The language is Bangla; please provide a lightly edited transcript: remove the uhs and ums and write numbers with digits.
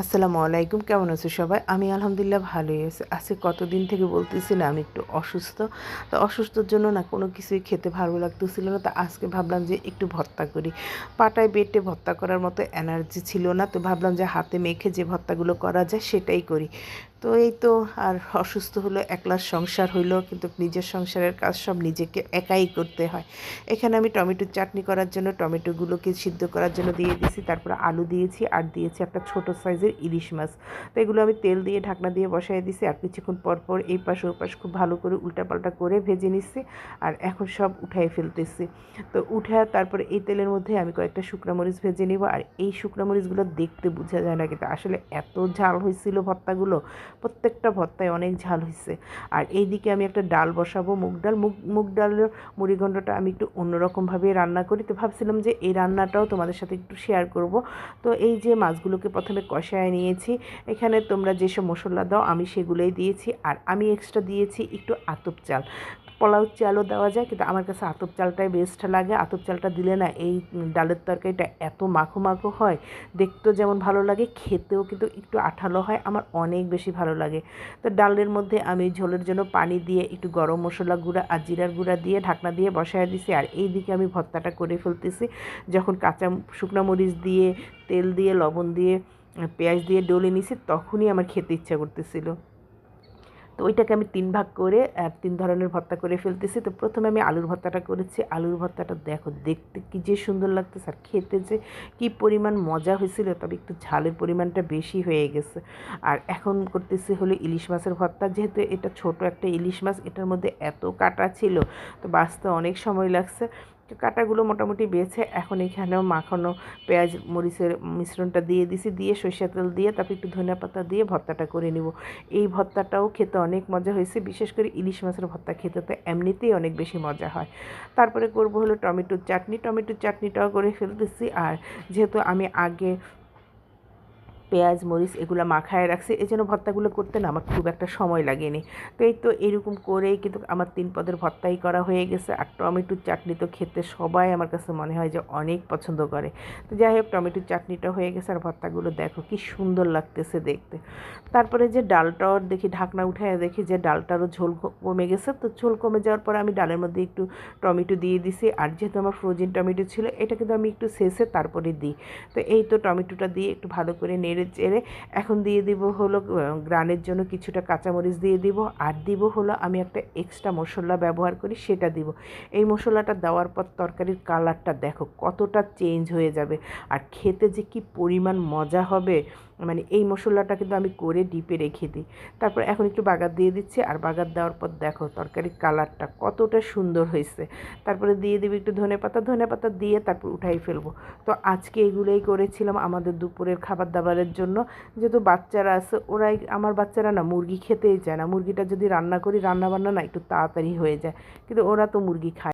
আসসালামু আলাইকুম, কেমন আছো সবাই? আমি আলহামদুলিল্লাহ ভালোই আছি। আজকে কতদিন থেকে বলতেছি না আমি একটু অসুস্থ। তো অসুস্থর জন্য না কোনো কিছুই খেতে ভালো লাগতেছিল না। তো আজকে ভাবলাম যে একটু ভর্তা করি। পাটায় বেটে ভর্তা করার মতো এনার্জি ছিল না। তো ভাবলাম যে হাতে মেখে যে ভর্তাগুলো করা যায় সেটাই করি। তো এই তো আর অসুস্থ হলো, একলা সংসার হইলো, কিন্তু নিজের সংসারের কাজ সব নিজেকে একাই করতে হয়। এখানে আমি টমেটোর চাটনি করার জন্য টমেটোগুলোকে সিদ্ধ করার জন্য দিয়ে দিয়েছি, তারপরে আলু দিয়েছি আর দিয়েছি একটা ছোট সাইজের ইলিশ মাছ। তো এগুলো আমি তেল দিয়ে ঢাকনা দিয়ে বসাই দিয়েছি, আর কিছুক্ষণ পর পর এই পাশ ও পাশ খুব ভালো করে উল্টাপাল্টা করে ভেজে নিচ্ছি। আর এখন সব উঠাই ফেলতেছি। তো উঠে তারপরে এই তেলের মধ্যে আমি কয়েকটা শুকনো মরিচ ভেজে নিব। আর এই শুকনো মরিচগুলো দেখতে বোঝা যায় না, কিন্তু আসলে এত ঝাল হয়েছিল ভর্তাগুলো, প্রত্যেকটা ভর্তায় অনেক ঝাল হয়েছে। আর এইদিকে আমি একটা ডাল বসাবো, মুগ ডাল। মুগ ডালের মুড়িঘণ্টটা আমি একটু অন্যরকমভাবে রান্না করি। তো ভাবছিলাম যে এই রান্নাটাও তোমাদের সাথে একটু শেয়ার করব। তো এই যে মাছগুলোকে প্রথমে কষায় নিয়েছি। এখানে তোমরা যেসব মশলা দাও আমি সেগুলোই দিয়েছি। আর আমি এক্সট্রা দিয়েছি একটু আতপ চাল। পোলাও চালও দেওয়া যায়, কিন্তু আমার কাছে আতপ চালটাই বেস্ট লাগে। আতপ চালটা দিলে না এই ডালের তরকারিটা এত মাখো মাখো হয়, দেখতেও যেমন ভালো লাগে, খেতেও কিন্তু একটু আঠালো হয়, আমার অনেক বেশি ভালো লাগে। তো ডালের মধ্যে আমি ঝোলের জন্য পানি দিয়ে একটু গরম মশলা গুঁড়া আর জিরার গুঁড়া দিয়ে ঢাকনা দিয়ে বসায় দিছি। আর এই দিকে আমি ভর্তাটা করে ফেলতেছি। যখন কাঁচা শুকনো মরিচ দিয়ে, তেল দিয়ে, লবণ দিয়ে, পেঁয়াজ দিয়ে ডলে নিছি, তখনই আমার খেতে ইচ্ছা করতেছিল। তো ওইটাকে আমি 3 ভাগ করে 3 ধরনের ভর্তা করে ফেলতেছি। তো প্রথমে আমি আলুর ভর্তাটা করেছি। আলুর ভর্তাটা দেখো দেখতে কী যে সুন্দর লাগতেছে, আর খেতে যে কী পরিমাণ মজা হয়েছিল, তবে একটু ঝালের পরিমাণটা বেশি হয়ে গেছে। আর এখন করতেছি হলো ইলিশ মাছের ভর্তা। যেহেতু এটা ছোট একটা ইলিশ মাছ, এটার মধ্যে এত কাঁটা ছিল, তো বাছতে অনেক সময় লাগছে। তো কাঁটাগুলো মোটামুটি বেছে এখন এখানেও মাখানো পেঁয়াজ মরিচের মিশ্রণটা দিয়ে দিছি, দিয়ে সরিষা তেল দিয়ে তারপর একটু ধনিয়া পাতা দিয়ে ভর্তাটা করে নিব। এই ভর্তাটাও খেতে অনেক মজা হয়েছে, বিশেষ করে ইলিশ মাছের ভর্তা খেতে তো এমনিতেই অনেক বেশি মজা হয়। তারপরে করব হলো টমেটোর চাটনি। টমেটোর চাটনিটাও করে ফেলতেছি। আর যেহেতু আমি আগে পেঁয়াজ মরিচ এগুলো মাখায় রাখছি, এই জন্য ভর্তাগুলো করতে না আমার খুব একটা সময় লাগেনি। তো এই তো এরকম করেই কিন্তু আমার 3 পদের ভর্তাই করা হয়ে গেছে। আর টমেটোর চাটনি তো খেতে সবাই আমার কাছে মনে হয় যে অনেক পছন্দ করে। তো যাই হোক, টমেটোর চাটনিটা হয়ে গেছে, আর ভর্তাগুলো দেখো কি সুন্দর লাগতেছে দেখতে। তারপরে যে ডালটাও দেখি, ঢাকনা উঠায় দেখি যে ডালটারও ঝোল কমে গেছে। তো ঝোল কমে যাওয়ার পরে আমি ডালের মধ্যে একটু টমেটো দিয়ে দিছি। আর যেহেতু আমার ফ্রোজেন টমেটো ছিল, এটা কিন্তু আমি একটু শেষে তারপরে দিই। তো এই তো টমেটোটা দিয়ে একটু ভালো করে নেড়ে চেড়ে এখন দিয়ে দিব হলো গ্রানের জন্য কিছুটা কাঁচামরিচ দিয়ে দিব। আর দিব হলো আমি একটা এক্সট্রা মশলা ব্যবহার করি, সেটা দিব। এই মশলাটা দেওয়ার পর তরকারির কালারটা দেখো কতটা চেঞ্জ হয়ে যাবে, আর খেতে যে কি পরিমাণ মজা হবে। মানে এই মশলাটা কিন্তু আমি করে ডিপে রেখে দিই। তারপর এখন একটু বাগার দিয়ে দিচ্ছি, আর বাগার দেওয়ার পর দেখো তরকারির কালারটা কতটা সুন্দর হয়েছে। তারপরে দিয়ে দিবি একটু ধনেপাতা দিয়ে তারপর উঠাই ফেলবো। তো আজকে এগুলোই করেছিলাম আমাদের দুপুরের খাবার দাবারের জন্য। যেহেতু বাচ্চারা আছে, ওরাই, আমার বাচ্চারা না মুরগি খেতেই চায় না। মুরগিটা যদি রান্না করি, রান্না বান্না না একটু তাড়াতাড়ি হয়ে যায়, কিন্তু ওরা তো মুরগি খায়।